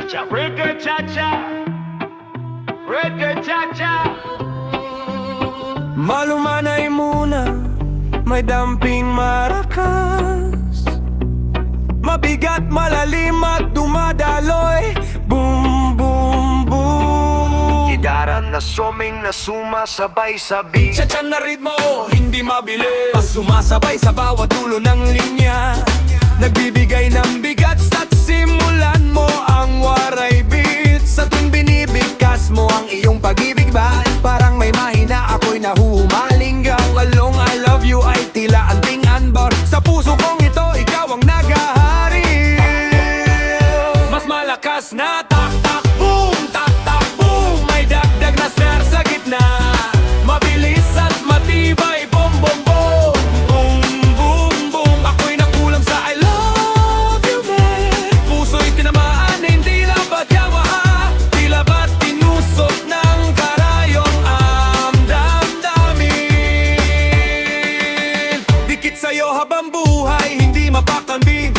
cha-cha, reggae cha-cha, reggae cha-cha. Malumanay muna, may damping marakas, mabigat, malalim at dumadaloy. Boom, boom, boom. Gitara na soming na sumasabay sa beat. Tsa-tsa na ritmo, hindi mabilis, pas sumasabay sa bawat dulo ng linya. Nagbibigay ng bigat at simulan mo ang waray beat. Sa tuwing binibigkas mo ang iyong pag-ibig ba, parang may mahina ako'y nahuhumaling. Ang along I love you ay tila anting anbar. Sa puso kong ito, ikaw ang nagahari. Mas malakas na tak tak boom, tak tak boom. May dagdag na snare sa gitna, mabilis at matibay. Boom, boom, boom, boom, boom, boom. Ako'y nakulam sa I love you, man. Puso'y tinamaan, hindi labat yawa. Tila ba't tinusok ng karayong ang damdamin. Dikit sa'yo habang buhay, hindi mapakambing.